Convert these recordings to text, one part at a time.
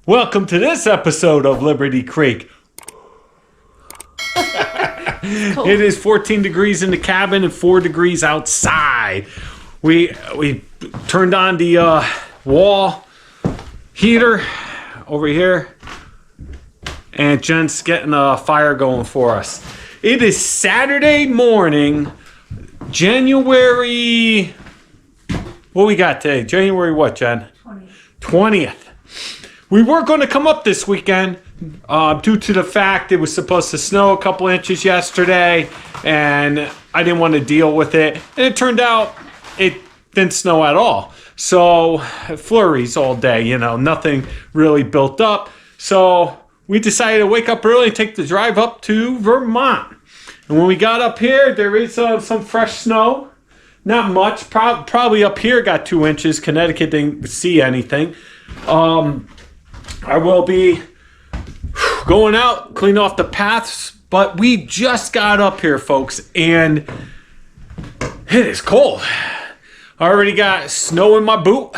Welcome to this episode of Liberty Creek. Cool. It is 14 degrees in the cabin and 4 degrees outside. We turned on the wall heater over here, and Jen's getting a fire going for us. It is Saturday morning, January. What we got today? January what, Jen? 20th. We were going to come up this weekend due to the fact it was supposed to snow a couple inches yesterday, and I didn't want to deal with it. And it turned out it didn't snow at all. So flurries all day, nothing really built up. So we decided to wake up early and take the drive up to Vermont. And when we got up here, there is some fresh snow. Not much. Probably up here got 2 inches. Connecticut didn't see anything. I will be going out, clean off the paths, but we just got up here, folks, and it is cold. I already got snow in my boot.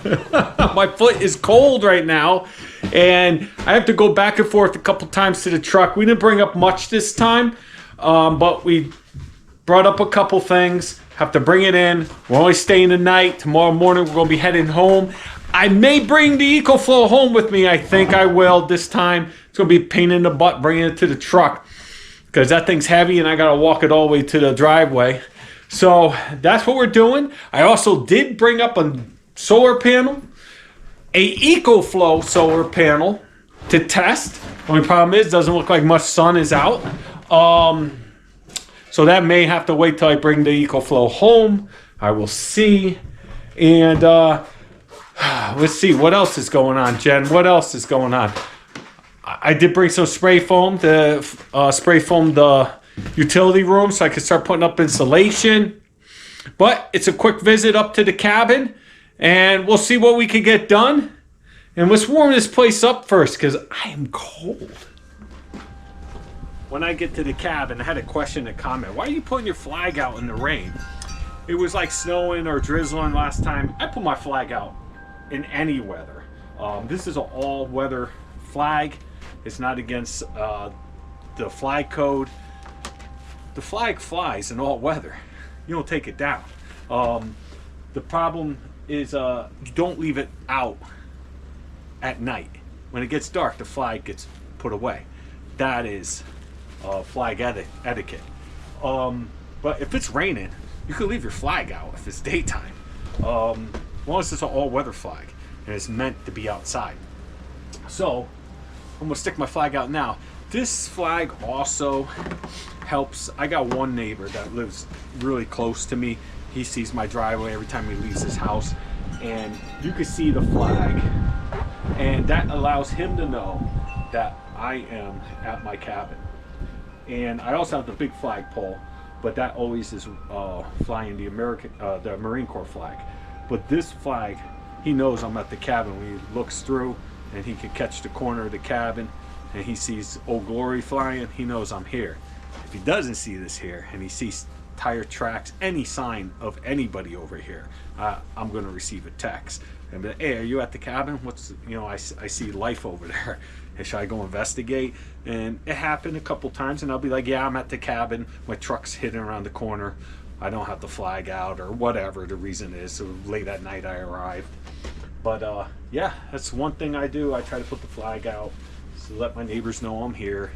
My foot is cold right now, and I have to go back and forth a couple times to the truck. We didn't bring up much this time, but we brought up a couple things. Have to bring it in. We're only staying the night. Tomorrow morning we're going to be heading home. I may bring the EcoFlow home with me. I think I will this time. It's going to be a pain in the butt bringing it to the truck because that thing's heavy and I got to walk it all the way to the driveway. So that's what we're doing. I also did bring up a solar panel, a EcoFlow solar panel to test. Only problem is it doesn't look like much sun is out. So that may have to wait till I bring the EcoFlow home. I will see. And let's see what else is going on, Jen. What else is going on? I did bring some spray foam to spray foam the utility room so I can start putting up insulation. But it's a quick visit up to the cabin, and we'll see what we can get done. And let's warm this place up first because I am cold. When I get to the cabin, I had a question and comment. Why are you putting your flag out in the rain? It was like snowing or drizzling last time. I put my flag out in any weather. This is an all-weather flag. It's not against the flag code. The flag flies in all weather. You don't take it down. The problem is you don't leave it out at night. When it gets dark, the flag gets put away. That is flag etiquette. But if it's raining, you can leave your flag out if it's daytime. As long as it's an all-weather flag and it's meant to be outside. So I'm gonna stick my flag out now. This flag also helps. I got one neighbor that lives really close to me. He sees my driveway every time he leaves his house, and you can see the flag, and that allows him to know that I am at my cabin. And I also have the big flagpole, but that always is flying the Marine Corps flag. But this flag, he knows I'm at the cabin. When he looks through and he can catch the corner of the cabin and he sees Old Glory flying, he knows I'm here. If he doesn't see this here and he sees tire tracks, any sign of anybody over here, I'm going to receive a text. And be like, hey, are you at the cabin? I see life over there. Should I go investigate? And it happened a couple times, and I'll be like, yeah, I'm at the cabin. My truck's hidden around the corner. I don't have the flag out or whatever the reason is. So late at night I arrived. But yeah, that's one thing I do. I try to put the flag out to let my neighbors know I'm here.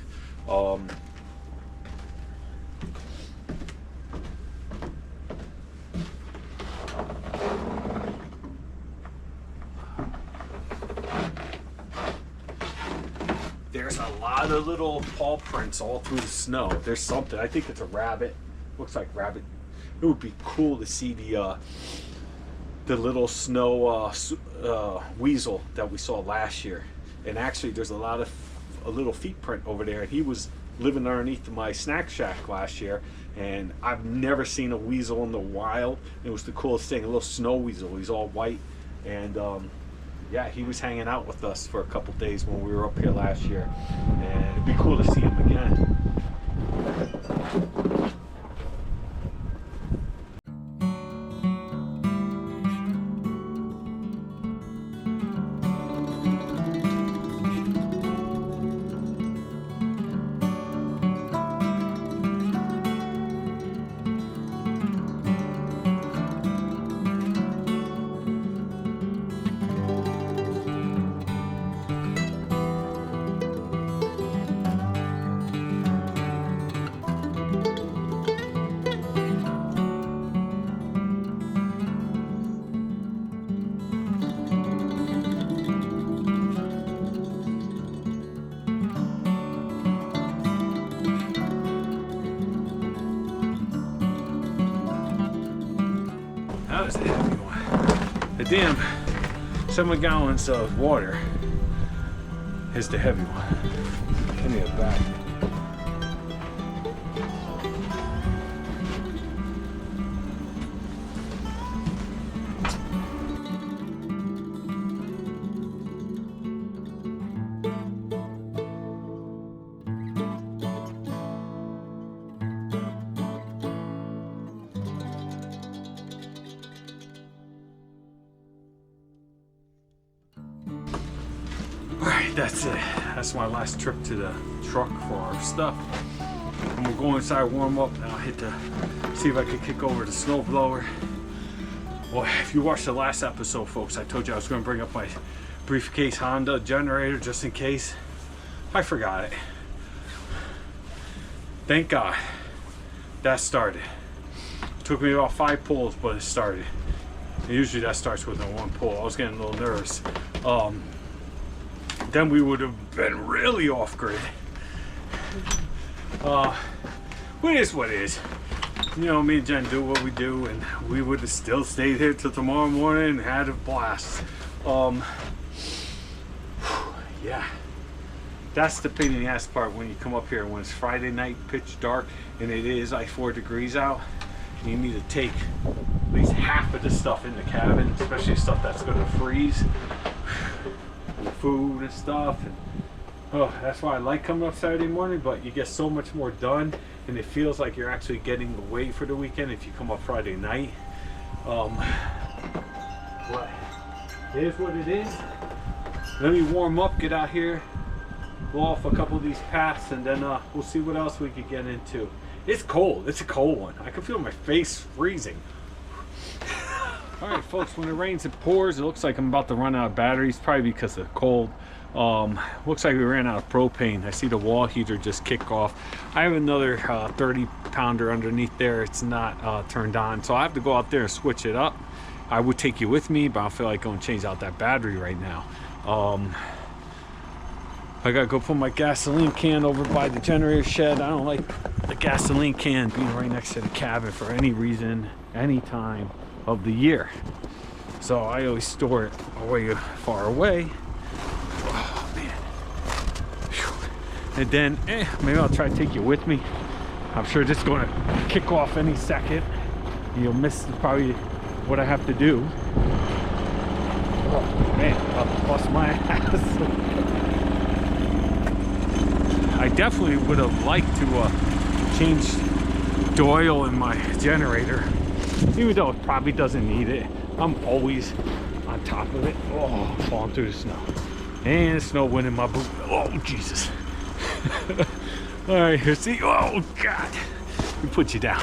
There's a lot of little paw prints all through the snow. There's something. I think it's a rabbit. Looks like rabbit. It would be cool to see the little snow weasel that we saw last year. And actually, there's a little feet print over there. And he was living underneath my snack shack last year. And I've never seen a weasel in the wild. It was the coolest thing. A little snow weasel. He's all white. And yeah, he was hanging out with us for a couple days when we were up here last year, and it'd be cool to see him again. was the heavy one. The damn 7 gallons of water is the heavy one. I need a bag. Alright, that's it. That's my last trip to the truck for our stuff. And we'll go inside, warm up, and I'll hit the, see if I can kick over the snowblower. Well, if you watched the last episode, folks, I told you I was going to bring up my briefcase Honda generator just in case. I forgot it. Thank God that started. It took me about 5 pulls, but it started. And usually that starts with a 1 pull. I was getting a little nervous. Then we would have been really off grid. What is what is. You know, me and Jen do what we do, and we would have still stayed here till tomorrow morning and had a blast. Yeah, that's the pain in the ass part when you come up here when it's Friday night, pitch dark, and it is like 4 degrees out. And you need to take at least half of the stuff in the cabin, especially stuff that's going to freeze. Food and stuff, and oh, that's why I like coming up Saturday morning, but you get so much more done and it feels like you're actually getting away for the weekend if you come up Friday night. But it is what it is. Let me warm up, get out here, blow off a couple of these paths, and then we'll see what else we could get into. It's cold. It's a cold one. I can feel my face freezing. All right, folks, when it rains and pours, it looks like I'm about to run out of batteries, probably because of the cold. Looks like we ran out of propane. I see the wall heater just kick off. I have another 30 pounder underneath there. It's not turned on, so I have to go out there and switch it up. I would take you with me, but I don't feel like going to change out that battery right now. I gotta go put my gasoline can over by the generator shed. I don't like the gasoline can being right next to the cabin for any reason, any time of the year. So I always store it way far away. Oh man. Whew. And then maybe I'll try to take you with me. I'm sure this is going to kick off any second. You'll miss probably what I have to do. Oh man, I'll bust my ass. I definitely would have liked to change the oil in my generator, even though it probably doesn't need it. I'm always on top of it. Oh, falling through the snow. And snow went in my boot. Oh, Jesus. All right, here, see. Oh, God. We put you down.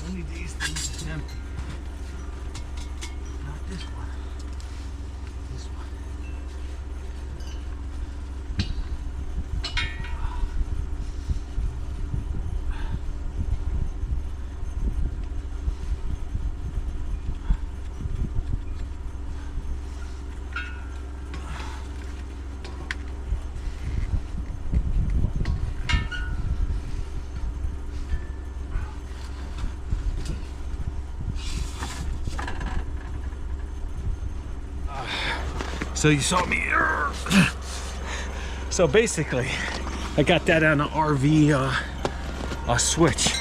Only these things is empty. Not this one. This one. So you saw me. So basically, I got that on an RV switch,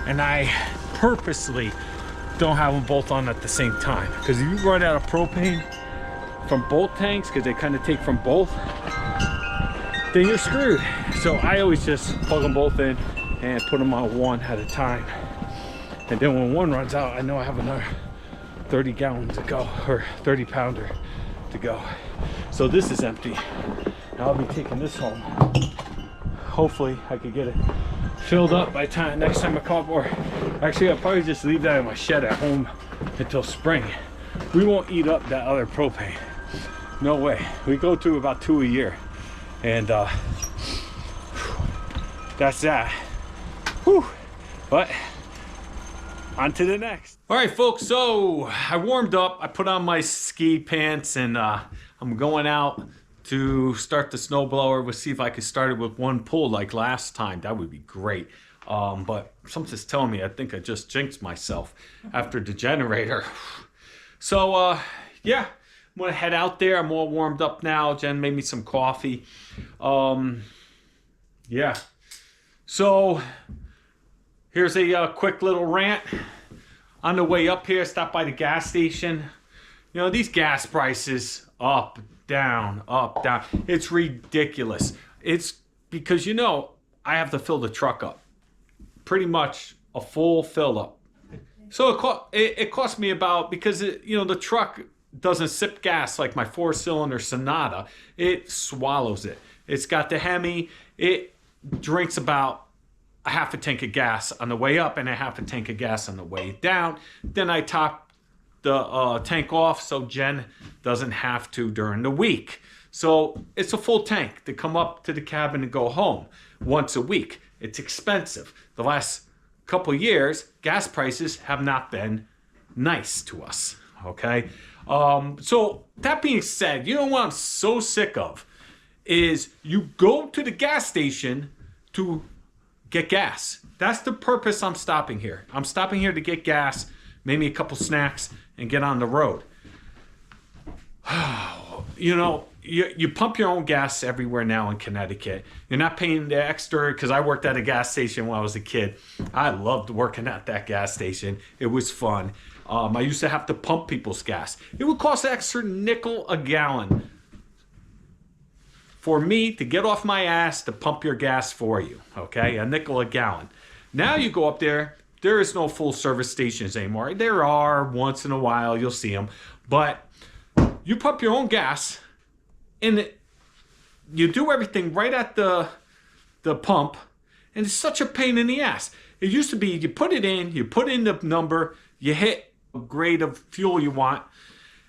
and I purposely don't have them both on at the same time, because if you run out of propane from both tanks, because they kind of take from both, then you're screwed. So I always just plug them both in and put them on one at a time, and then when one runs out, I know I have another 30 gallons to go, or 30 pounder to go. So this is empty. Now I'll be taking this home. Hopefully I could get it filled up by time next time I come up, or actually I'll probably just leave that in my shed at home until spring. We won't eat up that other propane. No way. We go through about 2 a year, and that's that. Whew. But on to the next. All right, folks, so I warmed up. I put on my ski pants, and I'm going out to start the snowblower. We'll see if I can start it with one pull like last time. That would be great. But something's telling me I think I just jinxed myself after the generator. So, yeah, I'm going to head out there. I'm all warmed up now. Jen made me some coffee. Yeah. So, here's a quick little rant. On the way up here, stop by the gas station. You know, these gas prices, up, down, up, down. It's ridiculous. It's because, you know, I have to fill the truck up. Pretty much a full fill up. So it cost me about, because you know, the truck doesn't sip gas like my 4-cylinder Sonata. It swallows it. It's got the Hemi. It drinks about a half a tank of gas on the way up and a half a tank of gas on the way down. Then I top the tank off so Jen doesn't have to during the week. So it's a full tank to come up to the cabin and go home once a week. It's expensive. The last couple years, gas prices have not been nice to us, okay? So that being said, you know what I'm so sick of is you go to the gas station to get gas. That's the purpose I'm stopping here. I'm stopping here to get gas, maybe a couple snacks, and get on the road. You know, you pump your own gas everywhere now in Connecticut. You're not paying the extra, because I worked at a gas station when I was a kid. I loved working at that gas station. It was fun. I used to have to pump people's gas. It would cost an extra nickel a gallon for me to get off my ass to pump your gas for you, okay? A nickel a gallon. Now you go up there, there is no full service stations anymore. There are, once in a while, you'll see them. But you pump your own gas, and you do everything right at the pump, and it's such a pain in the ass. It used to be you put it in, you put in the number, you hit a grade of fuel you want,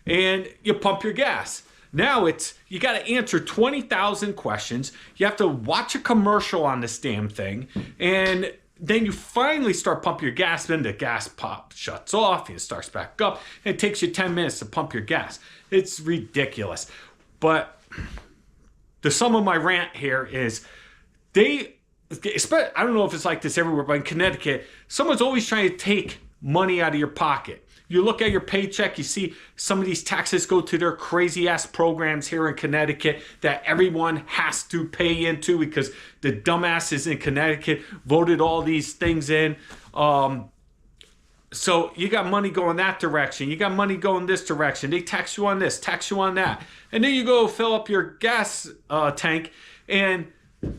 and you pump your gas. Now it's, you got to answer 20,000 questions. You have to watch a commercial on this damn thing, and then you finally start pumping your gas. Then the gas pop shuts off, and it starts back up, and it takes you 10 minutes to pump your gas. It's ridiculous. But the sum of my rant here is I don't know if it's like this everywhere, but in Connecticut, someone's always trying to take money out of your pocket. You look at your paycheck, you see some of these taxes go to their crazy ass programs here in Connecticut that everyone has to pay into because the dumbasses in Connecticut voted all these things in. So you got money going that direction. You got money going this direction. They tax you on this, tax you on that. And then you go fill up your gas tank, and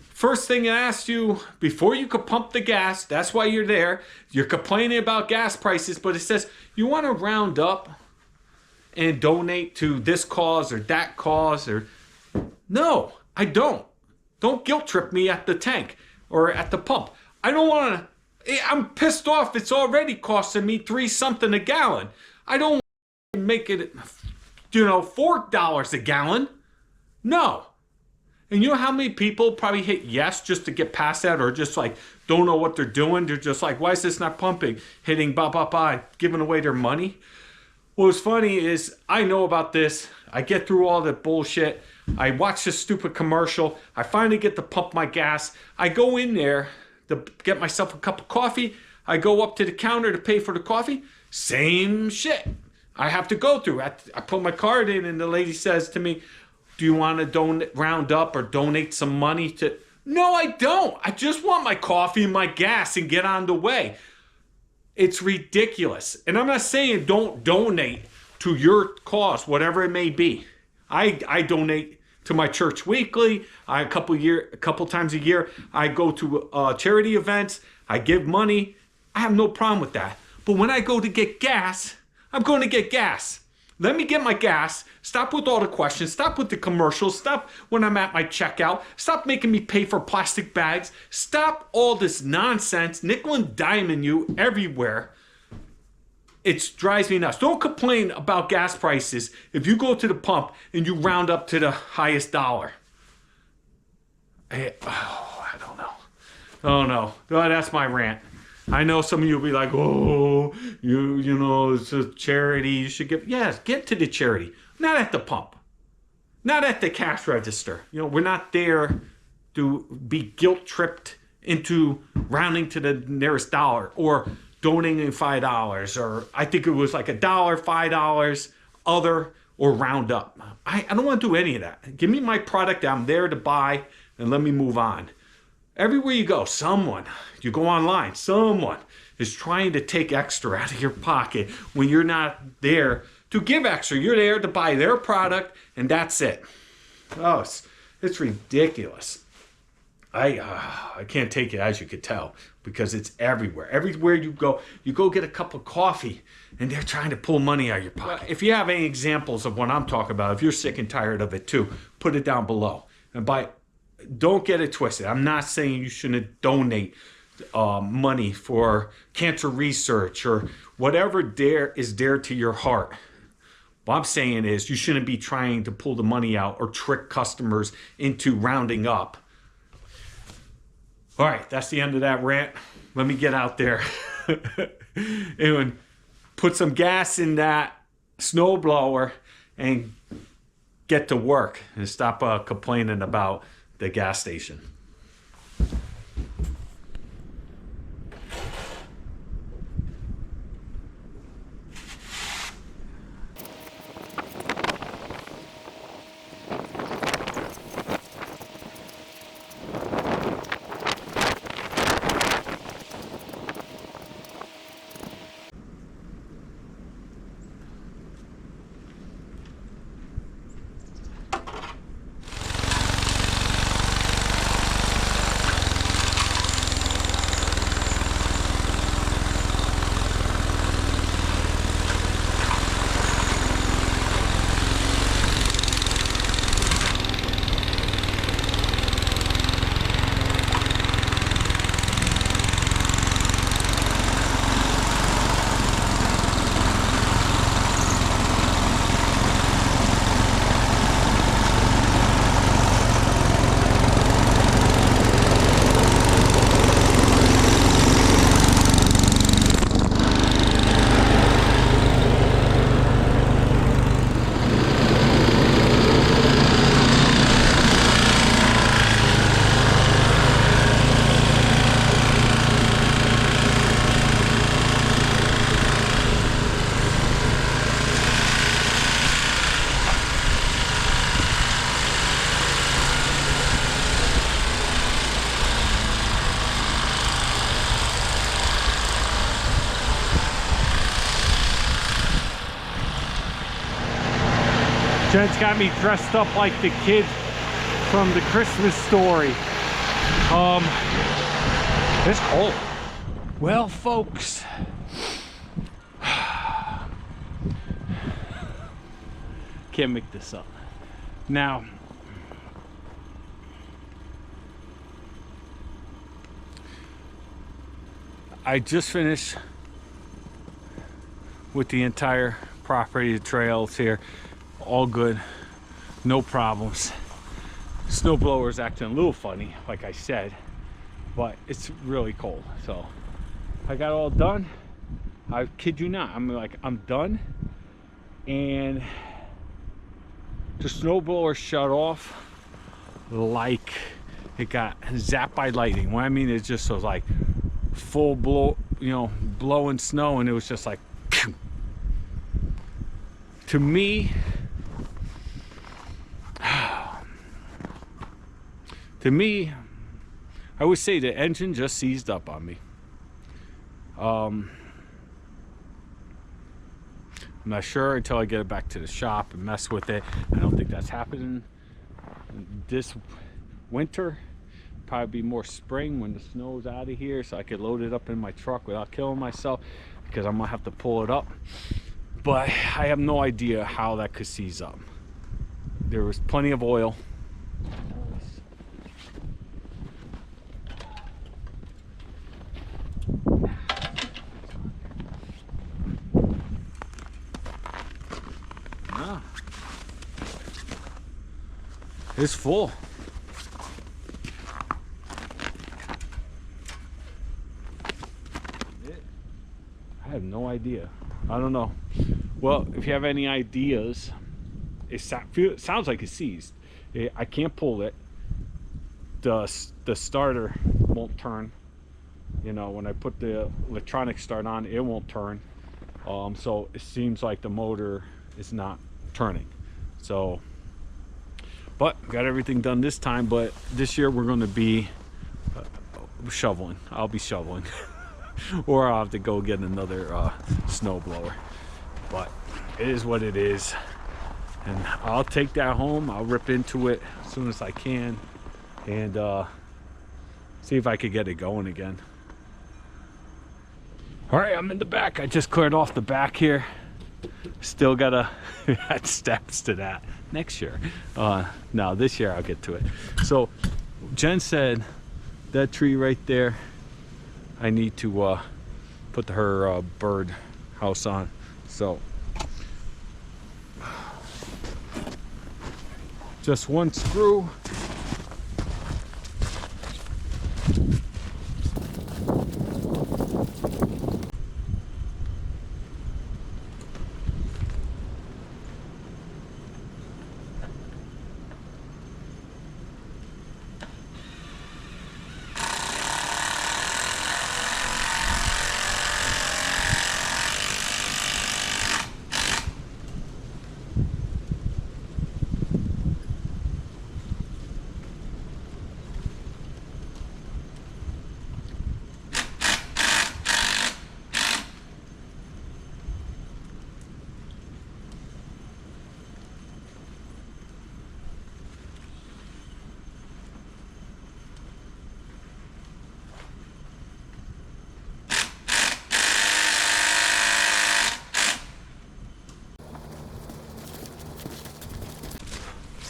first thing it asks you before you could pump the gas, that's why you're there. You're complaining about gas prices, but it says you want to round up and donate to this cause or that cause. Or no, I don't. Don't guilt trip me at the tank or at the pump. I don't want to. I'm pissed off. It's already costing me $3 something a gallon. I don't want to make it, $4 a gallon. No. And you know how many people probably hit yes just to get past that, or just like don't know what they're doing? They're just like, why is this not pumping? Hitting and giving away their money. What's funny is I know about this. I get through all the bullshit. I watch this stupid commercial. I finally get to pump my gas. I go in there to get myself a cup of coffee. I go up to the counter to pay for the coffee. Same shit. I have to go through. I put my card in, and the lady says to me, do you want to round up or donate some money to? No, I don't. I just want my coffee and my gas and get on the way. It's ridiculous. And I'm not saying don't donate to your cause, whatever it may be. I donate to my church weekly. A couple times a year, I go to charity events. I give money. I have no problem with that. But when I go to get gas, I'm going to get gas. Let me get my gas. Stop with all the questions. Stop with the commercials. Stop when I'm at my checkout. Stop making me pay for plastic bags. Stop all this nonsense, nickel and diming you everywhere. It drives me nuts. Don't complain about gas prices if you go to the pump and you round up to the highest dollar. I don't know. Oh no. That's my rant. I know some of you will be like, oh, you know, it's a charity. You should give. Yes, get to the charity. Not at the pump. Not at the cash register. You know, we're not there to be guilt-tripped into rounding to the nearest dollar, or donating $5, or I think it was like $1, $5, other, or round up. I don't want to do any of that. Give me my product that I'm there to buy and let me move on. Everywhere you go, you go online, someone is trying to take extra out of your pocket when you're not there to give extra. You're there to buy their product, and that's it. Oh, it's ridiculous. I can't take it, as you could tell, because it's everywhere. Everywhere you go get a cup of coffee, and they're trying to pull money out of your pocket. Well, if you have any examples of what I'm talking about, if you're sick and tired of it too, put it down below. And don't get it twisted. I'm not saying you shouldn't donate money for cancer research or whatever is dear to your heart. What I'm saying is you shouldn't be trying to pull the money out or trick customers into rounding up. All right, that's the end of that rant. Let me get out there and put some gas in that snowblower and get to work and stop complaining about the gas station. Jen's got me dressed up like the kid from the Christmas Story. It's cold. Well, folks, can't make this up. Now, I just finished with the entire property, the trails here. All good, no problems. Snowblower's acting a little funny, like I said, but it's really cold. So I got all done. I kid you not, I'm done, and the snowblower shut off like it got zapped by lightning. What I mean is just was like full blow, blowing snow, and it was just like phew. To me, I would say the engine just seized up on me. I'm not sure until I get it back to the shop and mess with it. I don't think that's happening this winter. Probably be more spring when the snow's out of here, so I could load it up in my truck without killing myself, because I'm gonna have to pull it up. But I have no idea how that could seize up. There was plenty of oil. It's full. I have no idea. I don't know. Well, if you have any ideas, it sounds like it's seized. I can't pull it. The starter won't turn. You know, when I put the electronic start on, it won't turn. So it seems like the motor is not turning. So, but got everything done this time. But this year we're going to be shoveling. I'll be shoveling. Or I'll have to go get another snow blower. But it is what it is. And I'll take that home. I'll rip into it as soon as I can. And see if I could get it going again. All right, I'm in the back. I just cleared off the back here. Still gotta add steps to that next year. No, this year I'll get to it. So Jen said that tree right there, I need to put her bird house on. So just one screw.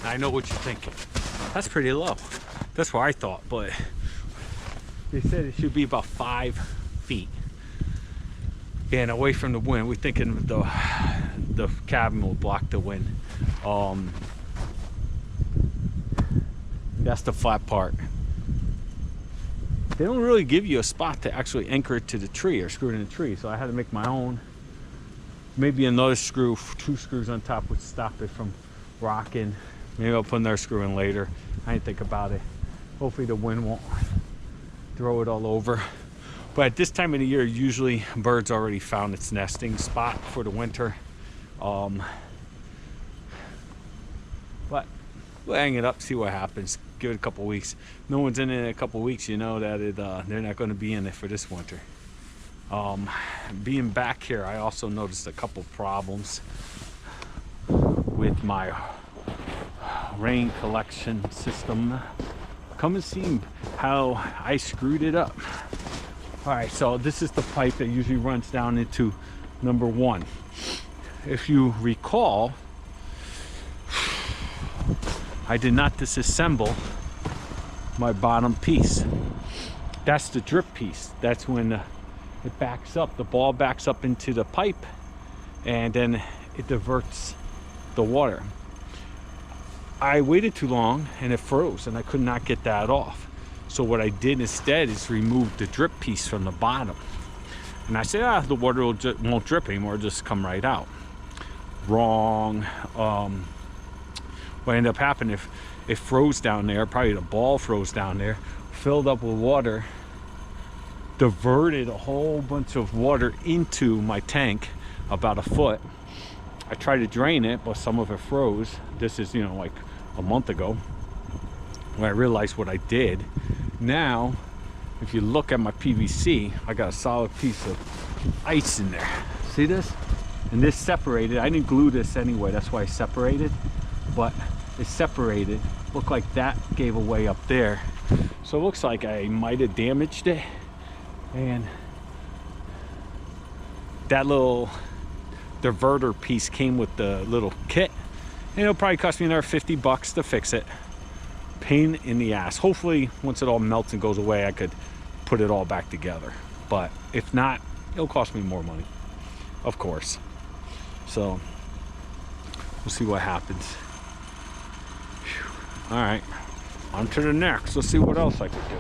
I know what you're thinking. That's pretty low. That's what I thought, but they said it should be about 5 feet and away from the wind. We're thinking the cabin will block the wind. That's the flat part. They don't really give you a spot to actually anchor it to the tree or screw it in the tree, so I had to make my own. Maybe another screw, 2 screws on top would stop it from rocking. Maybe I'll put another screw in later. I didn't think about it. Hopefully the wind won't throw it all over. But at this time of the year, usually birds already found its nesting spot for the winter. But we'll hang it up, see what happens. Give it a couple weeks. No one's in it in a couple weeks, you know that they're not going to be in it for this winter. Being back here, I also noticed a couple problems with my rain collection system. Come and see how I screwed it up. All right, so this is the pipe that usually runs down into number 1. If you recall, I did not disassemble my bottom piece. That's the drip piece. That's when it backs up, the ball backs up into the pipe, and then it diverts the water. I waited too long and it froze and I could not get that off. So what I did instead is remove the drip piece from the bottom. And I said, the water won't drip anymore, it'll just come right out. Wrong. What ended up happening, if it froze down there, probably the ball froze down there, filled up with water, diverted a whole bunch of water into my tank, about 1 foot. I tried to drain it, but some of it froze. This is, like a month ago when I realized what I did. Now, if you look at my PVC, I got a solid piece of ice in there. See this? And this separated. I didn't glue this anyway, that's why I separated. But it separated. Looked like that gave away up there. So it looks like I might have damaged it. And that little diverter piece came with the little kit. And it'll probably cost me another $50 to fix it. Pain in the ass. Hopefully once it all melts and goes away, I could put it all back together. But if not, it'll cost me more money, of course. So we'll see what happens. Whew. All right, on to the next. Let's see what else I could do.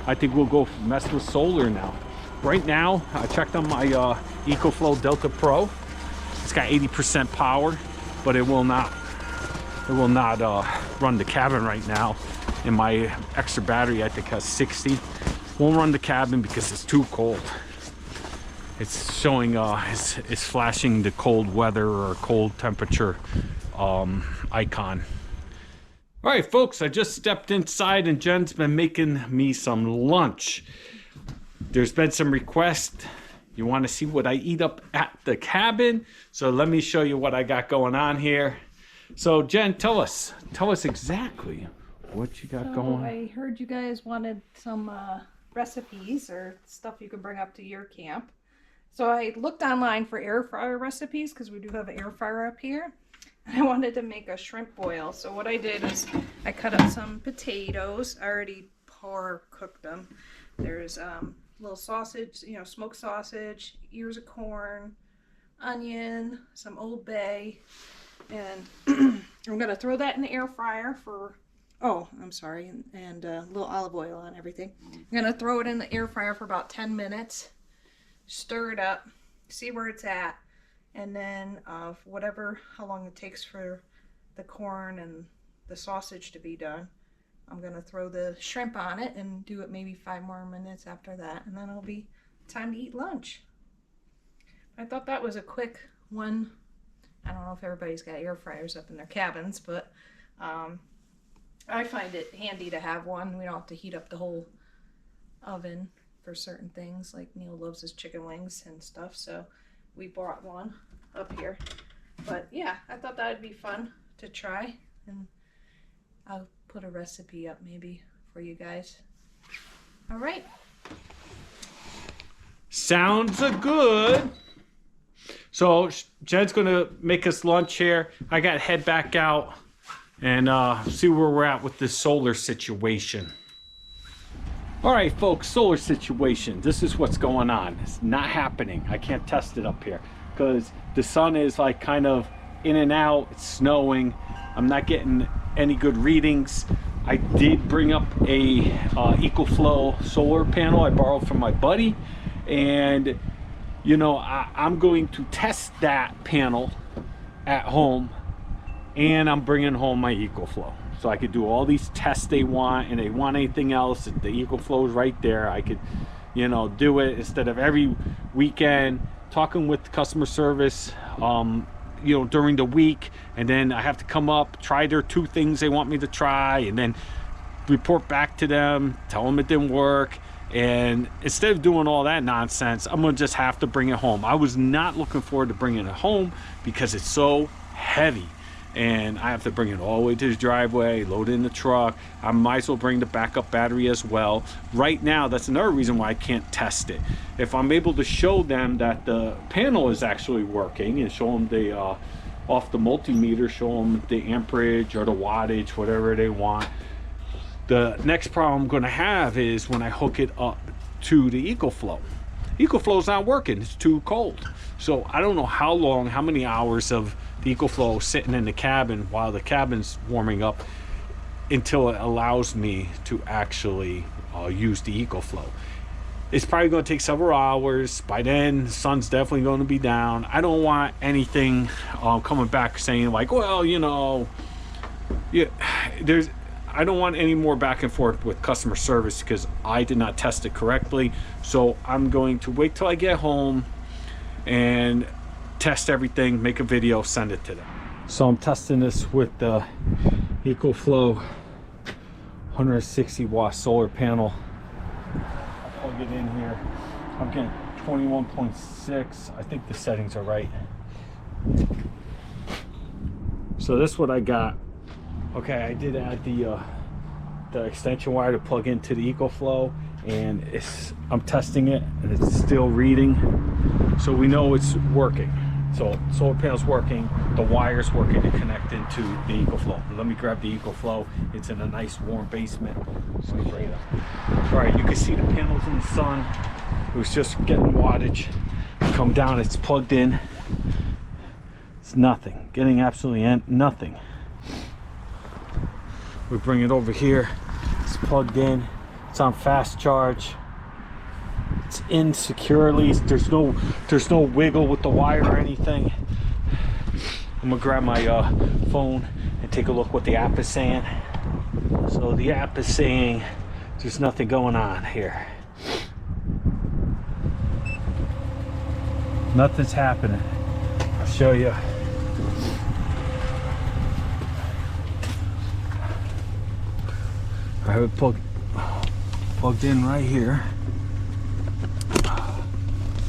I think we'll go mess with solar now. Right now, I checked on my EcoFlow Delta Pro. It's got 80% power, but it will not run the cabin right now. and my extra battery I think has 60. Won't run the cabin because it's too cold. It's showing it's flashing the cold weather or cold temperature icon. All right, folks, I just stepped inside and Jen's been making me some lunch. There's been some requests. You want to see what I eat up at the cabin? So let me show you what I got going on here. So Jen, tell us exactly what you got going. I heard you guys wanted some recipes or stuff you can bring up to your camp. So I looked online for air fryer recipes because we do have an air fryer up here. I wanted to make a shrimp boil. So what I did is I cut up some potatoes. I already cooked them. There's little sausage, smoked sausage, ears of corn, onion, some Old Bay, and I'm gonna throw that in the air fryer for, and a little olive oil on everything. I'm gonna throw it in the air fryer for about 10 minutes, stir it up, see where it's at, and then how long it takes for the corn and the sausage to be done, I'm gonna throw the shrimp on it and do it maybe 5 more minutes after that, and then it'll be time to eat lunch. I thought that was a quick one. I don't know if everybody's got air fryers up in their cabins, but I find it handy to have one. We don't have to heat up the whole oven for certain things, like Neil loves his chicken wings and stuff, so we bought one up here. But yeah, I thought that would be fun to try, and I'll put a recipe up maybe for you guys. All right. Sounds good. So Jen's gonna make us lunch here. I gotta head back out and see where we're at with this solar situation. All right, folks, solar situation. This is what's going on. It's not happening. I can't test it up here because the sun is like kind of in and out. It's snowing. I'm not getting any good readings. I did bring up a EcoFlow solar panel I borrowed from my buddy, and I'm going to test that panel at home, and I'm bringing home my EcoFlow so I could do all these tests they want, and they want anything else, the EcoFlow is right there. I could do it instead of every weekend talking with customer service during the week, and then I have to come up, try their 2 things they want me to try, and then report back to them, tell them it didn't work. And instead of doing all that nonsense, I'm gonna just have to bring it home. I was not looking forward to bringing it home because it's so heavy, and I have to bring it all the way to the driveway, load it in the truck. I might as well bring the backup battery as well. Right now, that's another reason why I can't test it. If I'm able to show them that the panel is actually working and show them the off the multimeter, show them the amperage or the wattage, whatever they want. The next problem I'm gonna have is when I hook it up to the EcoFlow. EcoFlow's not working, it's too cold. So I don't know how many hours of the EcoFlow sitting in the cabin while the cabin's warming up until it allows me to actually use the EcoFlow. It's probably gonna take several hours. By then, the sun's definitely gonna be down. I don't want anything coming back saying like, well, I don't want any more back and forth with customer service because I did not test it correctly. So I'm going to wait till I get home and test everything, make a video, send it to them. So I'm testing this with the EcoFlow 160 watt solar panel. I'll plug it in here. I'm getting 21.6. I think the settings are right. So this is what I got. Okay, I did add the extension wire to plug into the EcoFlow, and I'm testing it, and it's still reading. So we know it's working. So solar panel's working, the wire's working to connect into the EcoFlow. Let me grab the EcoFlow. It's in a nice warm basement. So right up. All right, you can see the panels in the sun. It was just getting wattage. Come down, it's plugged in. It's nothing, getting absolutely nothing. We bring it over here, it's plugged in, it's on fast charge, it's in securely, there's no wiggle with the wire or anything. I'm gonna grab my phone and take a look what the app is saying. So the app is saying there's nothing going on here. Nothing's happening. I'll show you. I have it plugged in right here.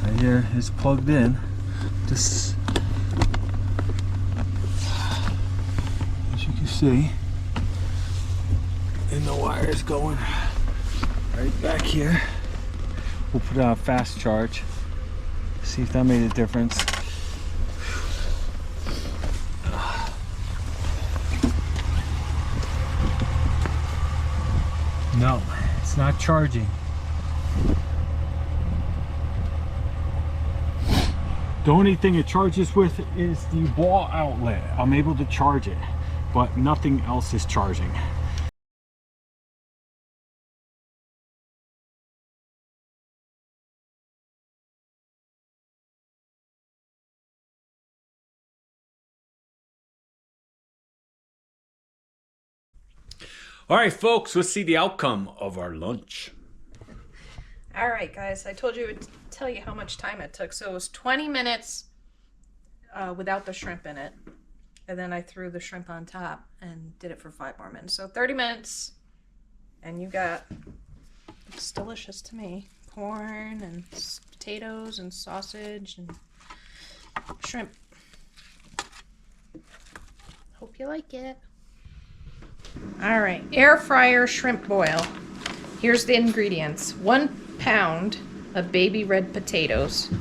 Right here is plugged in. This, as you can see, and the wire is going right back here. We'll put it on fast charge. See if that made a difference. No, it's not charging. The only thing it charges with is the wall outlet. I'm able to charge it, but nothing else is charging. All right, folks, let's see the outcome of our lunch. All right, guys, I told you it would tell you how much time it took. So it was 20 minutes without the shrimp in it. And then I threw the shrimp on top and did it for 5 more minutes. So 30 minutes, and you got, it's delicious to me, corn and potatoes and sausage and shrimp. Hope you like it. All right, air fryer shrimp boil. Here's the ingredients. 1 pound of baby red potatoes,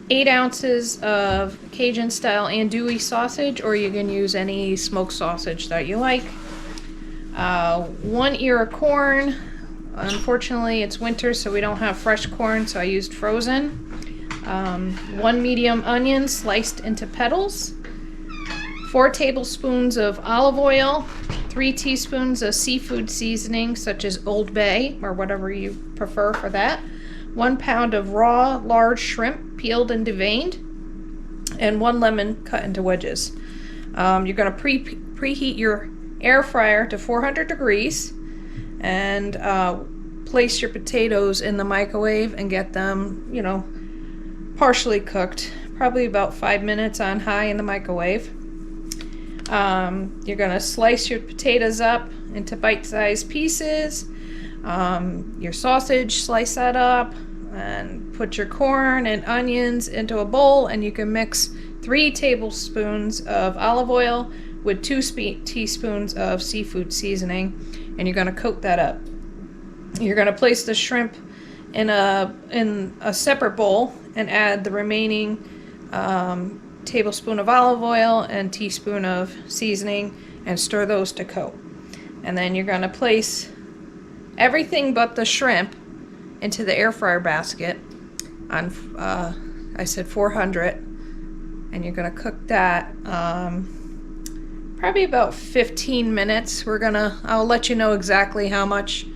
8 ounces of Cajun style andouille sausage, or you can use any smoked sausage that you like, 1 ear of corn. Unfortunately it's winter, so we don't have fresh corn, so I used frozen. 1 medium onion sliced into petals, 4 tablespoons of olive oil, 3 teaspoons of seafood seasoning such as Old Bay or whatever you prefer for that, 1 pound of raw large shrimp peeled and deveined, and 1 lemon cut into wedges. You're going to preheat your air fryer to 400 degrees and place your potatoes in the microwave and get them, you know, partially cooked, probably about 5 minutes on high in the microwave. You're gonna slice your potatoes up into bite-sized pieces. Your sausage, slice that up, and put your corn and onions into a bowl, and you can mix 3 tablespoons of olive oil with 2 teaspoons of seafood seasoning, and you're gonna coat that up. You're gonna place the shrimp in a separate bowl and add the remaining tablespoon of olive oil and teaspoon of seasoning and stir those to coat. And then you're going to place everything but the shrimp into the air fryer basket on I said 400, and you're going to cook that probably about 15 minutes. I'll let you know exactly how much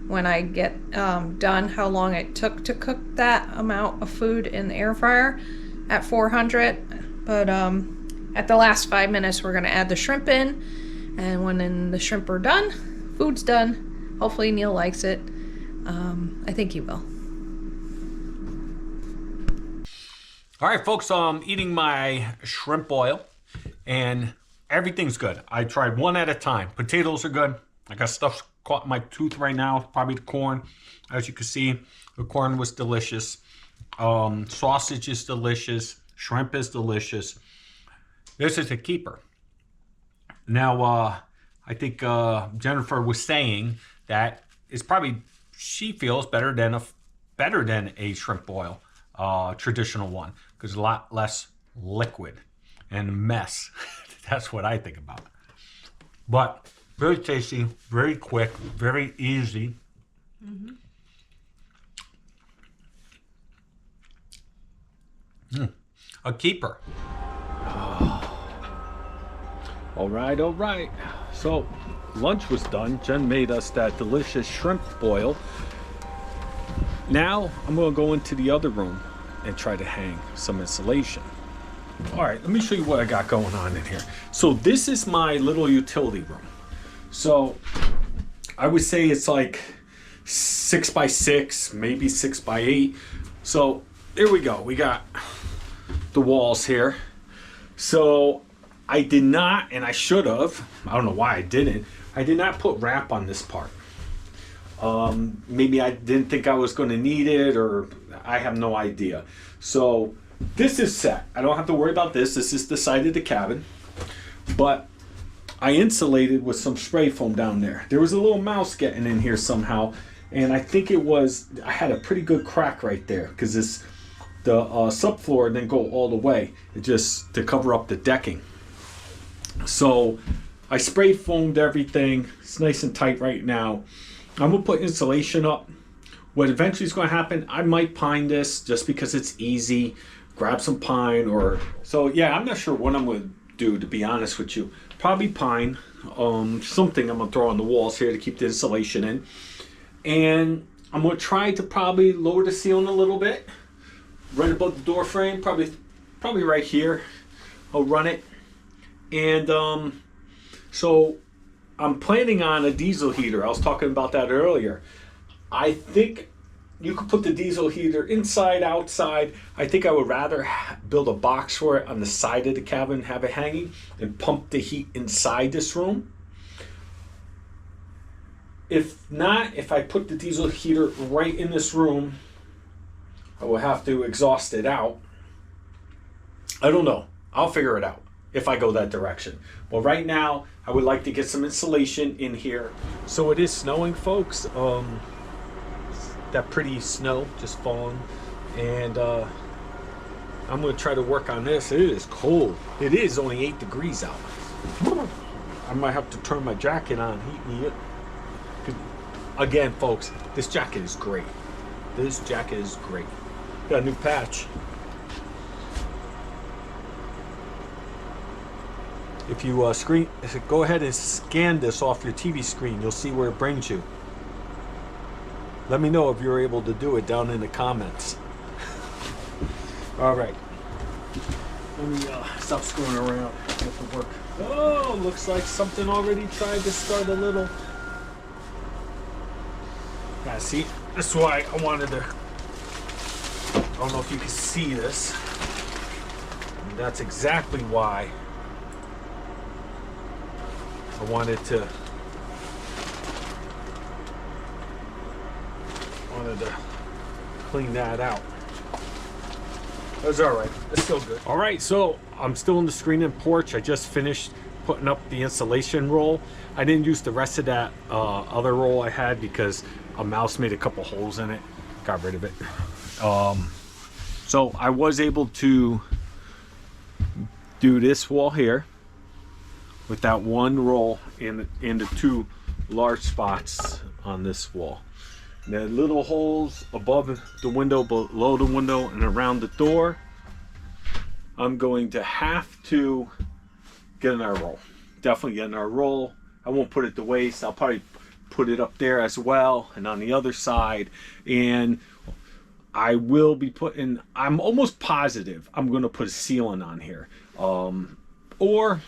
when I get done, how long it took to cook that amount of food in the air fryer at 400. But at the last 5 minutes, we're going to add the shrimp in. And when the shrimp are done, food's done. Hopefully Neil likes it. I think he will. All right, folks, so I'm eating my shrimp boil, and everything's good. I tried one at a time. Potatoes are good. I got stuff caught in my tooth right now, probably the corn. As you can see, the corn was delicious. Sausage is delicious. Shrimp is delicious. This is a keeper. Now, I think Jennifer was saying that it's probably, she feels better than a shrimp boil, traditional one, because a lot less liquid and mess. That's what I think about. But very tasty, very quick, very easy. A keeper. All right. So lunch was done. Jen made us that delicious shrimp boil. Now I'm gonna go into the other room and try to hang some insulation. All right, let me show you what I got going on in here. So this is my little utility room. So I would say it's like 6 by 6, maybe 6 by 8. So there we go. We got the walls here. So I did not, and I should have. I don't know why I didn't. I did not put wrap on this part. Maybe I didn't think I was going to need it, or I have no idea. So this is set. I don't have to worry about this. This is the side of the cabin. But I insulated with some spray foam down there. There was a little mouse getting in here somehow, and I think it was, I had a pretty good crack right there, because the subfloor didn't go all the way. It just to cover up the decking. So I spray foamed everything. It's nice and tight right now. I'm gonna put insulation up. What eventually is going to happen, I might pine this just because it's easy. Grab some pine, or so. Yeah, I'm not sure what I'm going to do, to be honest with you. Probably pine. Something I'm going to throw on the walls here to keep the insulation in. And I'm going to try to probably lower the ceiling a little bit, right above the door frame, probably right here. I'll run it. And so I'm planning on a diesel heater. I was talking about that earlier. I think you could put the diesel heater inside, outside. I think I would rather build a box for it on the side of the cabin, have it hanging, and pump the heat inside this room. If not, if I put the diesel heater right in this room, I will have to exhaust it out. I don't know. I'll figure it out if I go that direction. Well, right now, I would like to get some insulation in here. So it is snowing, folks. That pretty snow just falling, and I'm going to try to work on this. It is cold. It is only 8 degrees out. I might have to turn my jacket on, heat me up. Again, folks, this jacket is great. This jacket is great. Got a new patch. If you go ahead and scan this off your TV screen, you'll see where it brings you. Let me know if you're able to do it down in the comments. All right. Let me stop screwing around. Get to work. Oh, looks like something already tried to start a little. Yeah, see, that's why I wanted to. I don't know if you can see this. And that's exactly why I wanted to clean that out. That's all right. It's still good. All right, so I'm still in the screen and porch. I just finished putting up the insulation roll. I didn't use the rest of that other roll I had because a mouse made a couple holes in it. Got rid of it. So I was able to do this wall here with that one roll in the 2 large spots on this wall. The little holes above the window, below the window, and around the door, I'm going to have to get another roll. Definitely get another roll. I won't put it to waste. I'll probably put it up there as well, and on the other side. And I will be putting, I'm almost positive I'm going to put a ceiling on here. Or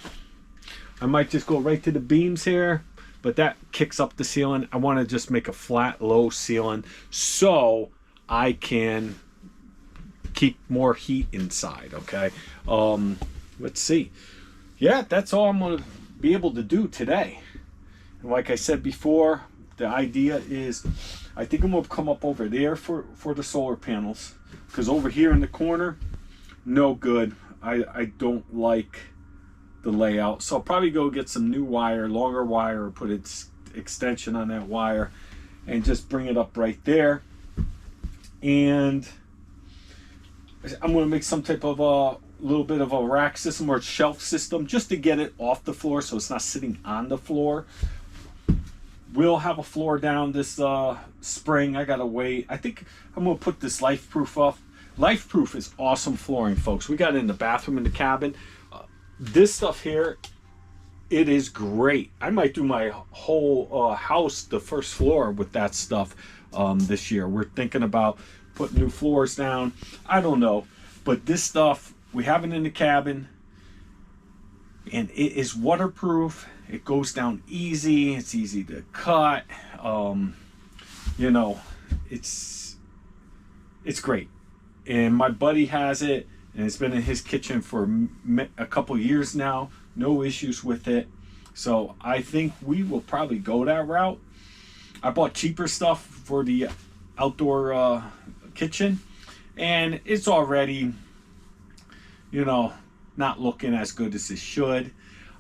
I might just go right to the beams here. But that kicks up the ceiling. I want to just make a flat, low ceiling so I can keep more heat inside, okay? Let's see. Yeah, that's all I'm going to be able to do today. And like I said before, the idea is I think I'm going to come up over there for the solar panels. Because over here in the corner, no good. I don't like the layout, so I'll probably go get some new wire, longer wire, or put its extension on that wire and just bring it up right there. And I'm going to make some type of a little bit of a rack system or shelf system just to get it off the floor so it's not sitting on the floor. We'll have a floor down this spring. I gotta wait. I think I'm going to put this LifeProof up. LifeProof is awesome flooring, folks. We got it in the bathroom in the cabin. This stuff here, it is great. I might do my whole house, the first floor, with that stuff this year. We're thinking about putting new floors down. I don't know. But this stuff, we have it in the cabin. and it is waterproof. It goes down easy. It's easy to cut. You know, it's great. And my buddy has it, and it's been in his kitchen for a couple years now. No issues with it. So I think we will probably go that route. I bought cheaper stuff for the outdoor kitchen, and it's already, you know, not looking as good as it should.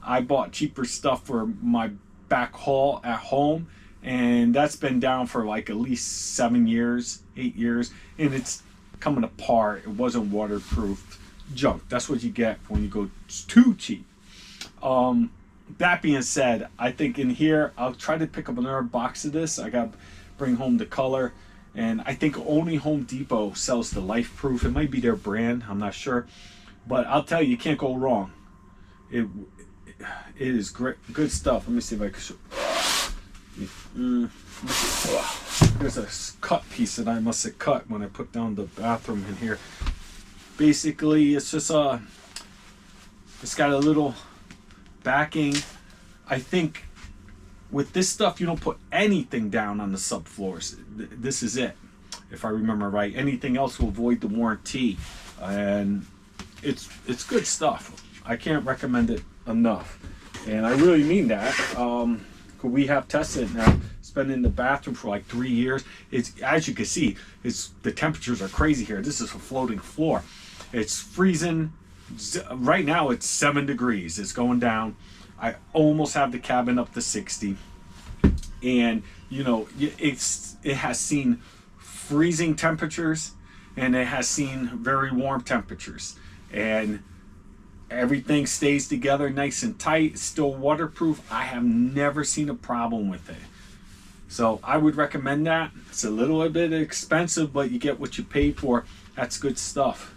I bought cheaper stuff for my back hall at home, and that's been down for like at least 7 years, 8 years, and it's coming apart. It wasn't waterproof. Junk. That's what you get when you go too cheap. That being said, I think in here I'll try to pick up another box of this. I got to bring home the color, and I think only Home Depot sells the Life Proof. It might be their brand, I'm not sure, but I'll tell you, you can't go wrong. It is great, good stuff. Let me see if I can show. There's a cut piece that I must have cut when I put down the bathroom in here. Basically, it's just it's got a little backing. I think with this stuff you don't put anything down on the subfloors. This is it, if I remember right. Anything else will void the warranty, and it's good stuff. I can't recommend it enough, and I really mean that. We have tested it now. It's been in the bathroom for like 3 years. It's, as you can see, the temperatures are crazy here. This is a floating floor. It's freezing. Right now it's 7 degrees. It's going down. I almost have the cabin up to 60, and you know, it has seen freezing temperatures, and it has seen very warm temperatures, and everything stays together nice and tight. It's still waterproof. I have never seen a problem with it, so I would recommend that. It's a little bit expensive, but you get what you pay for. That's good stuff.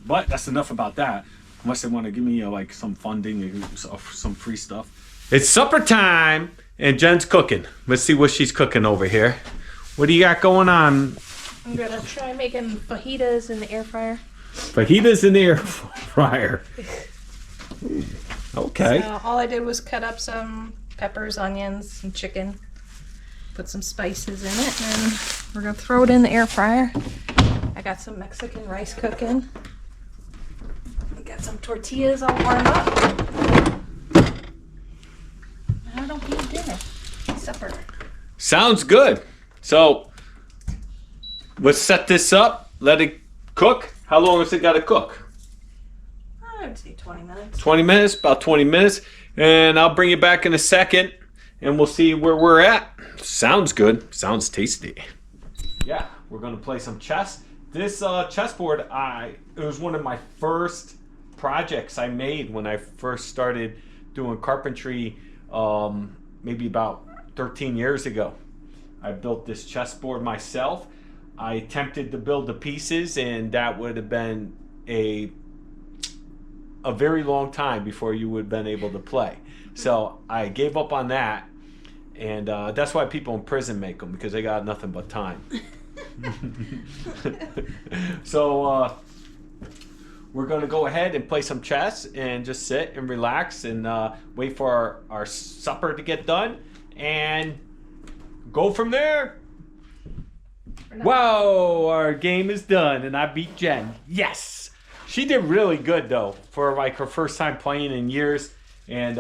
But that's enough about that. Unless they want to give me like some funding, some free stuff. It's supper time, and Jen's cooking. Let's see what she's cooking over here. What do you got going on? I'm gonna try making fajitas in the air fryer. Fajitas in the air fryer. Okay. So all I did was cut up some peppers, onions, some chicken, put some spices in it, and we're gonna throw it in the air fryer. I got some Mexican rice cooking. Got some tortillas all warm up. I don't eat dinner. Supper. Sounds good. So let's set this up. Let it cook. How long has it got to cook? I would say 20 minutes. 20 minutes, about 20 minutes. And I'll bring you back in a second, and we'll see where we're at. Sounds good. Sounds tasty. Yeah, we're going to play some chess. This chessboard, it was one of my first projects I made when I first started doing carpentry, maybe about 13 years ago. I built this chessboard myself. I attempted to build the pieces, and that would have been a very long time before you would have been able to play. So I gave up on that, and that's why people in prison make them, because they got nothing but time. So we're going to go ahead and play some chess and just sit and relax and wait for our supper to get done and go from there. Whoa, our game is done and I beat Jen. Yes! She did really good though for like her first time playing in years, and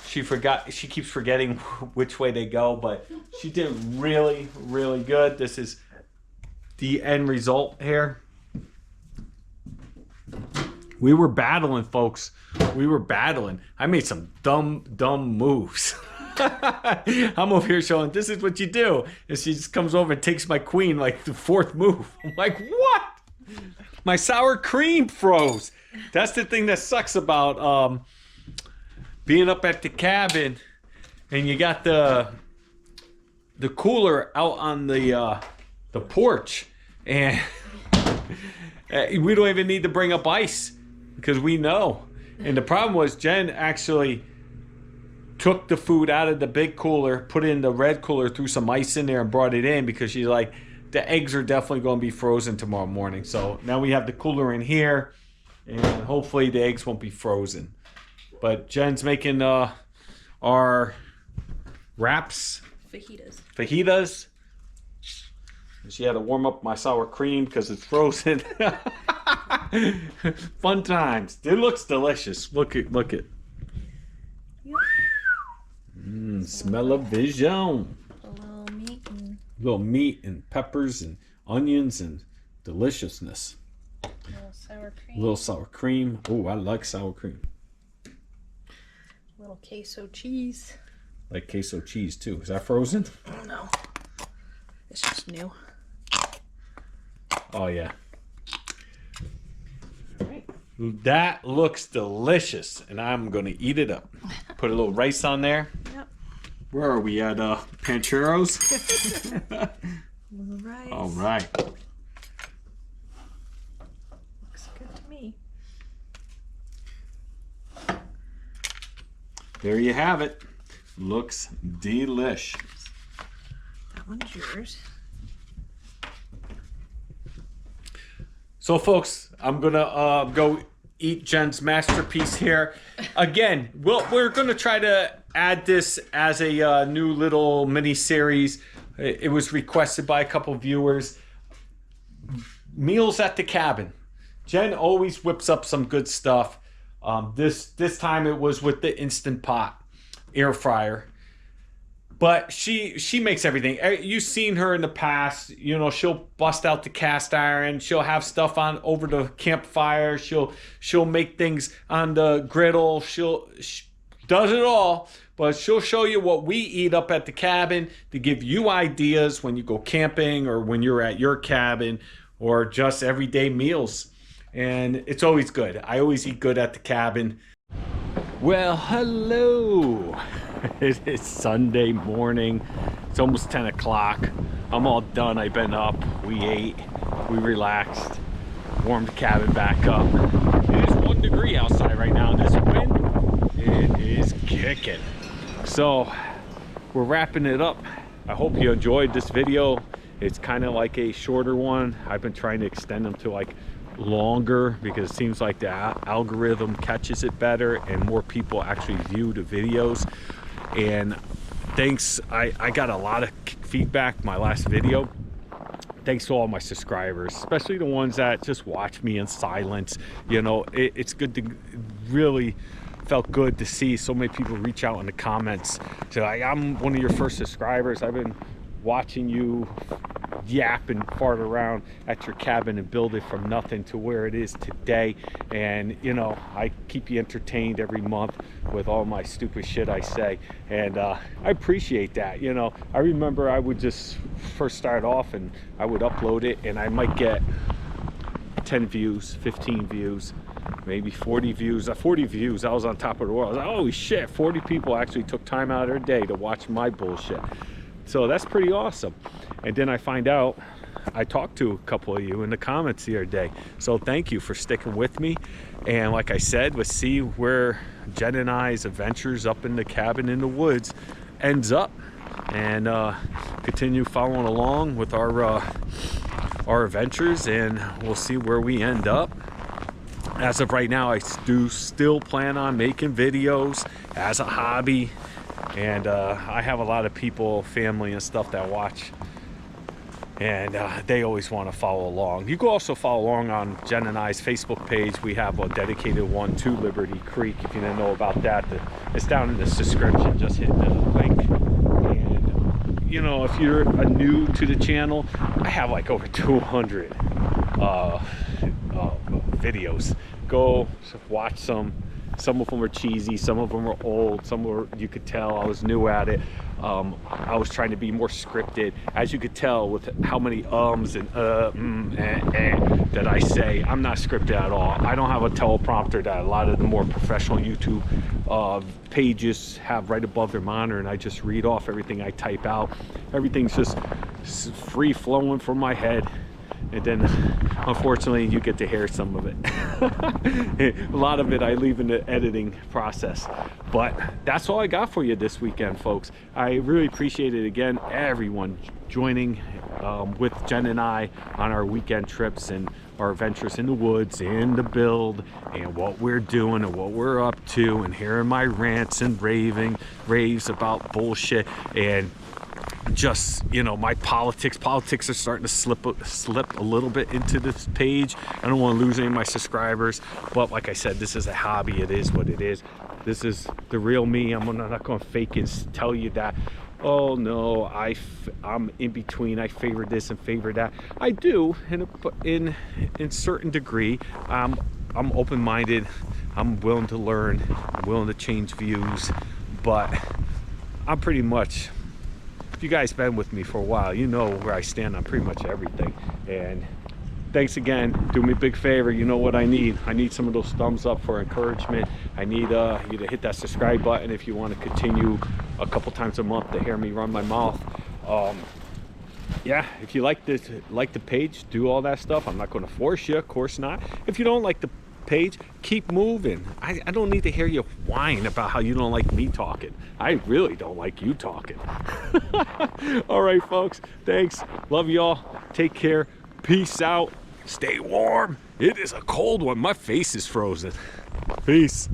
she keeps forgetting which way they go, but she did really, really good. This is the end result here. We were battling, folks. We were battling. I made some dumb moves. I'm over here showing, this is what you do. And she just comes over and takes my queen like the fourth move. I'm like, what? My sour cream froze. That's the thing that sucks about being up at the cabin, and you got the cooler out on the porch, and we don't even need to bring up ice because we know. And the problem was Jen actually took the food out of the big cooler, put it in the red cooler, threw some ice in there and brought it in because she's like, the eggs are definitely going to be frozen tomorrow morning. So now we have the cooler in here, and hopefully the eggs won't be frozen. But Jen's making our wraps. Fajitas. She had to warm up my sour cream because it's frozen. Fun times. It looks delicious. Look it. Yep. Smell-o-vision. A little meat And peppers and onions and deliciousness. a little sour cream. A little sour cream. Oh, I like sour cream. A little queso cheese. Like queso cheese too. Is that frozen? Oh no. It's just new. Oh yeah. That looks delicious, and I'm gonna eat it up. Put a little rice on there. Yep. Where are we at? Pancheros? Rice. All right. Looks good to me. There you have it. Looks delish. That one's yours. So, folks, I'm gonna go eat Jen's masterpiece here. Again, we're gonna try to add this as a new little mini series. It was requested by a couple viewers. Meals at the cabin. Jen always whips up some good stuff. This time it was with the Instant Pot air fryer. But she makes everything. You've seen her in the past. You know, she'll bust out the cast iron. She'll have stuff on over the campfire. She'll make things on the griddle. She does it all. But she'll show you what we eat up at the cabin to give you ideas when you go camping or when you're at your cabin or just everyday meals. And it's always good. I always eat good at the cabin. Well, hello. It is Sunday morning. It's almost 10 o'clock. I'm all done. I've been up. We ate. We relaxed. Warmed the cabin back up. It is 1 degree outside right now. This wind, it is kicking. So we're wrapping it up. I hope you enjoyed this video. It's kind of like a shorter one. I've been trying to extend them to like longer because it seems like the algorithm catches it better and more people actually view the videos. And thanks, I got a lot of feedback my last video. Thanks to all my subscribers, especially the ones that just watch me in silence. You know, it's good to really felt good to see so many people reach out in the comments. So I'm one of your first subscribers. I've been watching you yap and fart around at your cabin and build it from nothing to where it is today. And you know, I keep you entertained every month with all my stupid shit I say, and I appreciate that. You know, I remember I would just first start off and I would upload it and I might get 10 views, 15 views, maybe 40 views. 40 views, I was on top of the world. I was like, holy shit, 40 people actually took time out of their day to watch my bullshit. So that's pretty awesome. And then I find out I talked to a couple of you in the comments the other day. So thank you for sticking with me. And like I said, let's see where Jen and I's adventures up in the cabin in the woods ends up. And continue following along with our adventures, and we'll see where we end up. As of right now, I do still plan on making videos as a hobby. And I have a lot of people, family and stuff that watch, and they always want to follow along. You can also follow along on Jen and I's Facebook page. We have a dedicated one to Liberty Creek. If you didn't know about that, it's down in the description. Just hit the link. And you know, if you're new to the channel, I have like over 200 videos. Go watch some. Some of them are cheesy, some of them are old, some were, you could tell I was new at it. I was trying to be more scripted. As you could tell with how many ums and that I say, I'm not scripted at all. I don't have a teleprompter that a lot of the more professional YouTube pages have right above their monitor, and I just read off everything I type out. Everything's just free flowing from my head. and then unfortunately you get to hear some of it. A lot of it I leave in the editing process. But that's all I got for you this weekend, folks. I really appreciate it, again, everyone joining with Jen and I on our weekend trips and our adventures in the woods and the build and what we're doing and what we're up to, and hearing my rants and raves about bullshit, and just, you know, my politics are starting to slip a little bit into this page. I don't want to lose any of my subscribers, but like I said, this is a hobby. It is what it is. This is the real me. I'm not going to fake and tell you that, oh no, I'm in between, I favor this and favor that. I do in certain degree. I'm open-minded, I'm willing to learn, I'm willing to change views, but I'm pretty much, if you guys been with me for a while, you know where I stand on pretty much everything. And thanks again. Do me a big favor. You know what I need? I need some of those thumbs up for encouragement. I need you to hit that subscribe button if you want to continue a couple times a month to hear me run my mouth. Yeah, if you like this, like the page, do all that stuff. I'm not going to force you, of course not. If you don't like the page, keep moving. I don't need to hear you whine about how you don't like me talking. I really don't like you talking. All right, folks, thanks, love y'all, take care, peace out, stay warm. It is a cold one. My face is frozen. Peace.